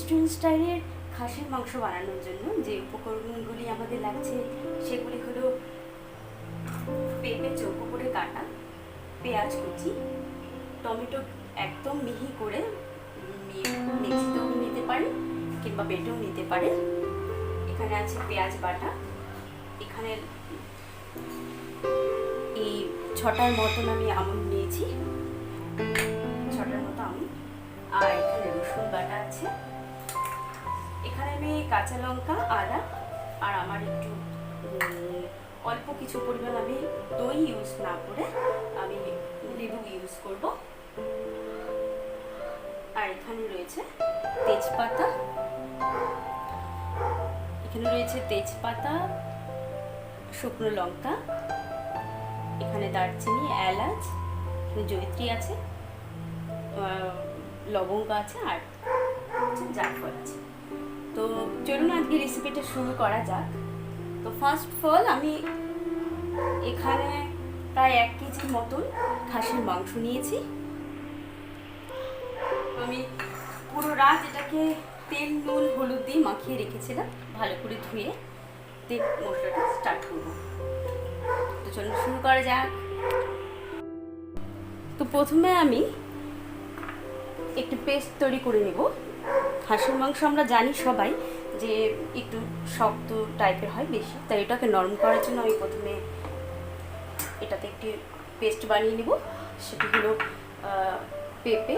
Restaurant স্টাইলের খাসির মাংস বানানোর জন্য যে উপকরণগুলি আমাদের লাগছে সেগুলি হলো পেঁপে চৌকো করে কাটা, পেঁয়াজ কুচি, টমেটো একদম মিহি করে মিক্সিতেও নিতে পারে কিংবা বেটেও নিতে পারে। এখানে আছে পেঁয়াজ বাটা, এখানে এই 6টার মতন আমি আমন্ড নিয়েছি, 6টার মতো আমন্ড। আর এখানে রসুন বাটা আছে, এখানে আমি কাঁচা লঙ্কা, আদা আর আমার একটু অল্প কিছু পরিমাণ আমি দই ইউজ না করে আমি লেবু ইউজ করব। আর এখানে রয়েছে তেজপাতা, শুকনো লঙ্কা, এখানে দারচিনি, এলাচ, জয়িত্রী আছে, লবঙ্গ আছে আর জায়ফল আছে। তো চলুন আজকে রেসিপিটা শুরু করা যাক। তো ফার্স্ট অফ অল আমি এখানে প্রায় 1 কেজির মতন খাসির মাংস নিয়েছি। আমি পুরো রাত এটাকে তেল, নুন, হলুদ দিয়ে মাখিয়ে রেখেছিলাম, ভালো করে ধুয়ে তেল মশলাটা স্টার্ট করব। তো চলুন শুরু করা যাক। তো প্রথমে আমি একটু পেস্ট তৈরি করে নেব। খাসির মাংস আমরা জানি সবাই যে একটু শক্ত টাইপের হয় বেশি, তাই এটাকে নরম করার জন্য আমি প্রথমে এটাতে একটি পেস্ট বানিয়ে নেব। সেটি হলো পেঁপে,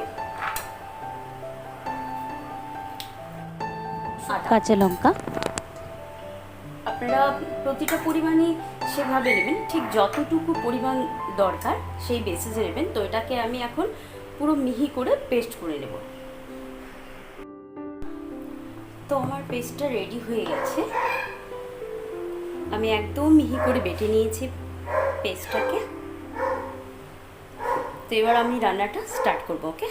কাঁচা লঙ্কা। আপনারা প্রতিটা পরিমাণে সেভাবে নেবেন, ঠিক যতটুকু পরিমাণ দরকার সেই বেসিসে নেবেন। তো এটাকে আমি এখন পুরো মিহি করে পেস্ট করে নেব। তো আমার পেস্টটা রেডি হয়ে গেছে, আমি একদম মিহি করে বেটে নিয়েছি পেস্টটাকে। তো এবার আমি রান্নাটা স্টার্ট করব। ওকে,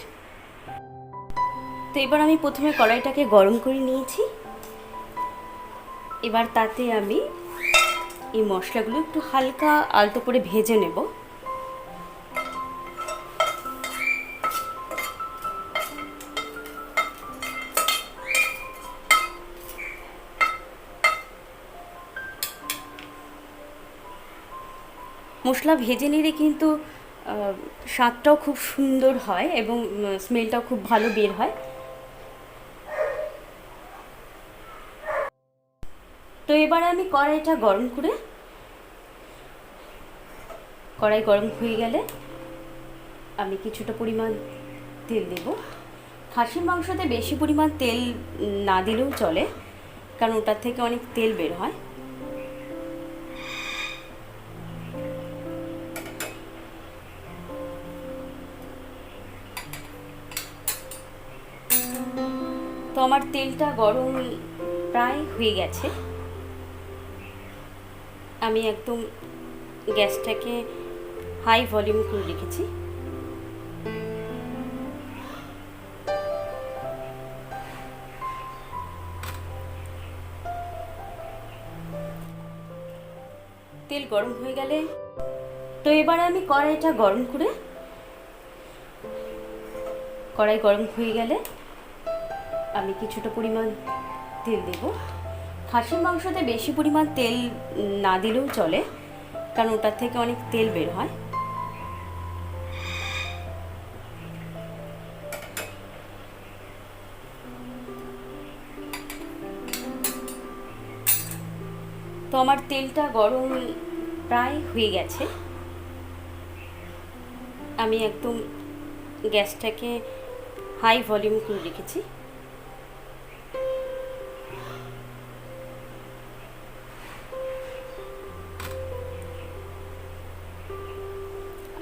তো এবার আমি প্রথমে কড়াইটাকে গরম করে নিয়েছি। এবার তাতে আমি এই মশলাগুলো একটু হালকা আলতো করে ভেজে নেব। মশলা ভেজে নিলে কিন্তু স্বাদটাও খুব সুন্দর হয় এবং স্মেলটাও খুব ভালো বের হয়। তো এবার আমি কড়াই গরম হয়ে গেলে আমি কিছুটা পরিমাণ তেল দেব। খাসির মাংসতে বেশি পরিমাণ তেল না দিলেও চলে, কারণ ওটার থেকে অনেক তেল বের হয়। তো আমার তেলটা গরম প্রায় হয়ে গেছে, আমি একদম গ্যাসটাকে হাই ভলিউম করে রেখেছি। তেল গরম হয়ে গেলে তো এবারে আমি কড়াই গরম হয়ে গেলে আমি কিছুটা পরিমাণ তেল দেব। খাসির মাংসতে বেশি পরিমাণ তেল না দিলেও চলে, কারণ ওটার থেকে অনেক তেল বের হয়। তো আমার তেলটা গরম প্রায় হয়ে গেছে, আমি একদম গ্যাসটাকে হাই ভলিউম করে রেখেছি।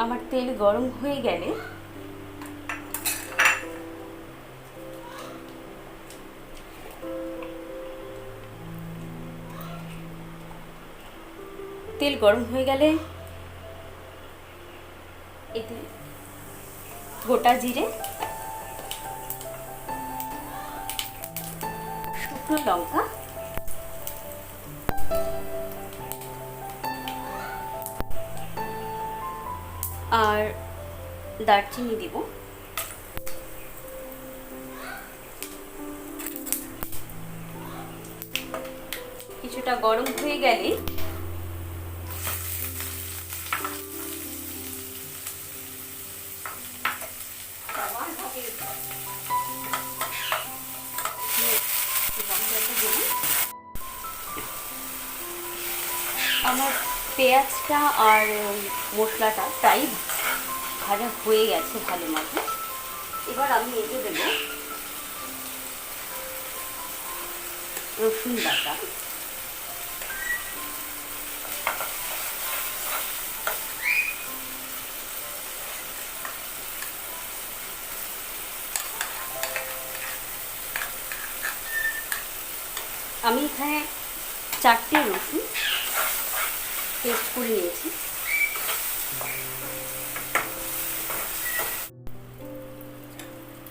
আমার তেল গরম হয়ে গেলে এতে গোটা জিরে, শুকনো লঙ্কা, আর দারচিনি দেব। তেলটা গরম হয়ে গেলে আমার পেঁয়াজটা আর মশলাটা প্রায় ভাজা হয়ে গেছে ভালো মতো। এবার আমি এতে দেব রসুন বাটা। আমি এখানে 4টে রসুন পেস্ট করে নিয়েছি।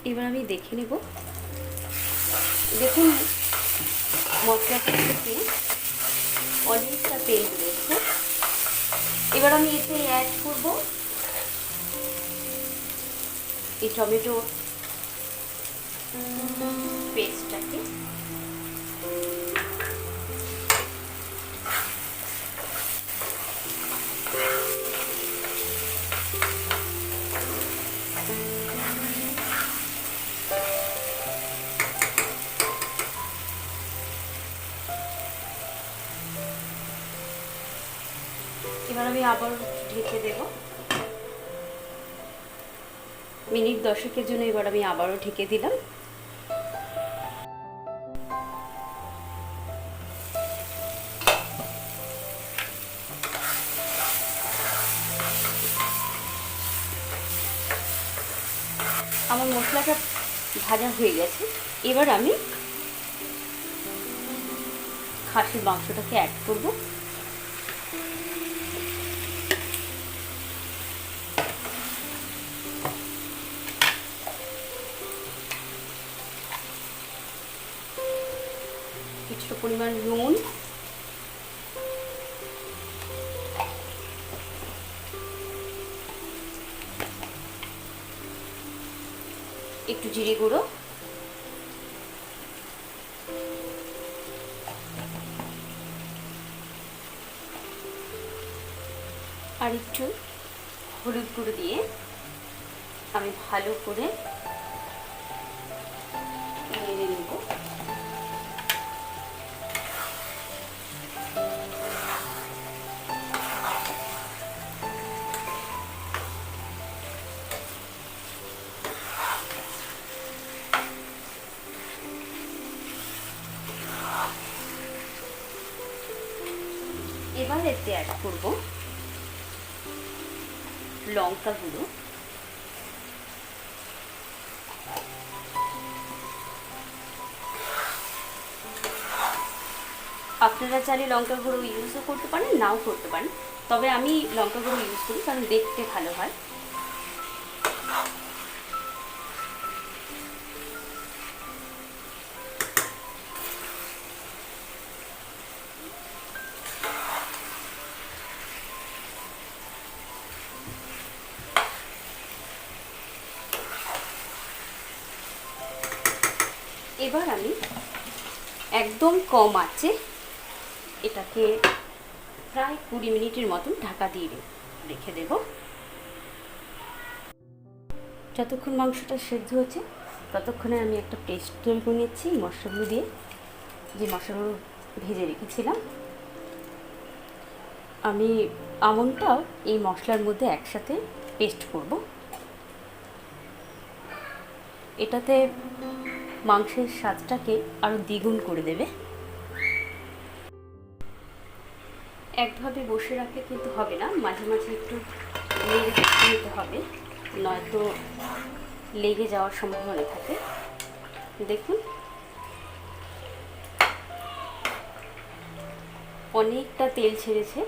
এবার আমি দেখে নেব। দেখুন মশলাটা থেকে অনেকটা তেল বেরিয়েছে। এবার আমি এতে অ্যাড করব এই টমেটো পেস্টটাকে। এবার আমি আবার ঢেকে দেব মিনিট 10-এর জন্য। এবার আমি আবারও ঢেকে দিলাম। আমার মশলাটা ভাজা হয়ে গেছে। এবার আমি খাসির মাংসটাকে অ্যাড করব। কিছুটা পরিমাণ নুন, একটু জিরে গুঁড়ো, আর একটু হলুদ গুঁড়ো দিয়ে আমি ভালো করে নেড়ে নেব। এবার এতে অ্যাড করব লঙ্কা গুঁড়ো, আপনারা চাইলে লঙ্কা গুঁড়ো ইউজও করতে পারেন, নাও করতে পারেন, তবে আমি লঙ্কা গুঁড়ো ইউজ করি কারণ দেখতে ভালো হয়। এবার আমি একদম কম আঁচে এটাকে প্রায় 20 মিনিটের মতন ঢাকা দিয়ে রেখে দেব। যতক্ষণ মাংসটা সেদ্ধ হচ্ছে ততক্ষণে আমি একটা পেস্ট তৈরি করে নিচ্ছি মশলাগুলো দিয়ে, যে মশলাগুলো ভেজে রেখেছিলাম। আমি আমনটাও এই মশলার মধ্যে একসাথে পেস্ট করব। এটাতে মাংসের স্বাদটাকে আরও দ্বিগুণ করে দেবে। একভাবে বসে রাখলে কিন্তু হবে না, মাঝে মাঝে একটু নেড়ে দেখতে নিতে হবে, নয়তো লেগে যাওয়ার সম্ভাবনা থাকে। দেখুন অনেকটা তেল ছেড়েছে।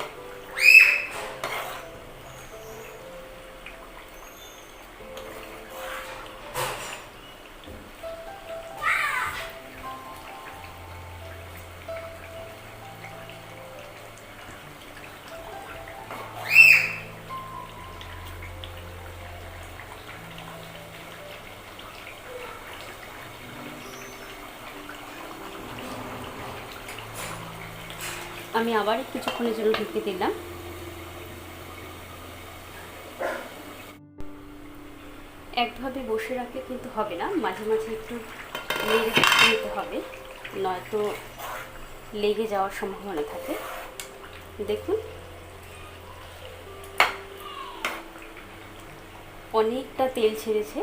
আমি আবার কিছুক্ষণের জন্য ঢেকে দিলাম। একভাবে বসে রাখলে কিন্তু হবে না, মাঝে মাঝে একটু নেড়ে দেখতে নিতে হবে, নয়তো লেগে যাওয়ার সম্ভাবনা থাকে। দেখুন অনেকটা তেল ছেড়েছে।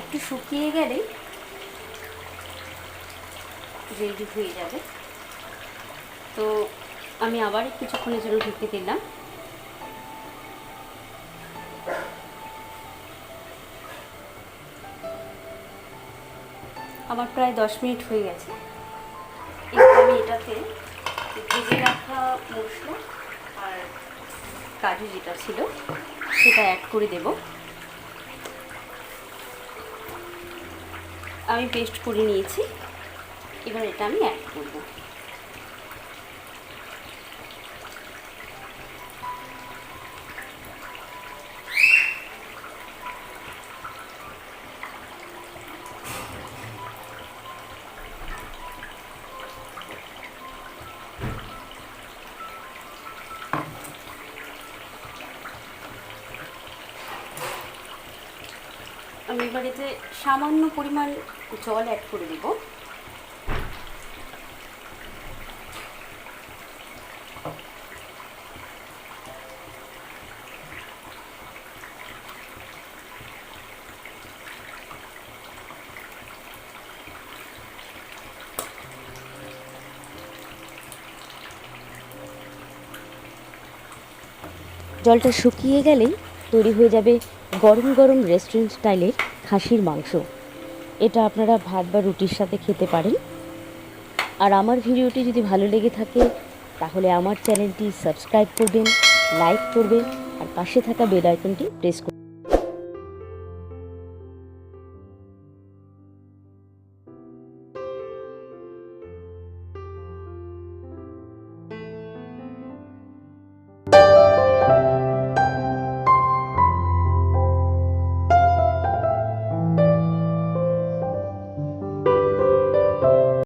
একটু শুকিয়ে গেলে রেডি হয়ে যাবে। তো আমি আবার কিছুক্ষণের জন্য ঢেকে দিলাম। আমার প্রায় 10 মিনিট হয়ে গেছে। এবার আমি এটাতে ভেজে রাখা মশলা আর কাজু যেটা ছিল সেটা অ্যাড করে দেব। আমি পেস্ট করে নিয়েছি, এবার এটা আমি অ্যাড করব। আমি এবার এতে সামান্য পরিমাণ জল অ্যাড করে দেব। জলটা শুকিয়ে গেলেই তৈরি হয়ে যাবে গরম গরম রেস্টুরেন্ট স্টাইলের খাসির মাংস। এটা আপনারা ভাত বা রুটির সাথে খেতে পারেন। আর আমার ভিডিওটি যদি ভালো লেগে থাকে তাহলে আমার চ্যানেলটি সাবস্ক্রাইব করবেন, লাইক করবেন আর পাশে থাকা বেল আইকনটি প্রেস করবেন।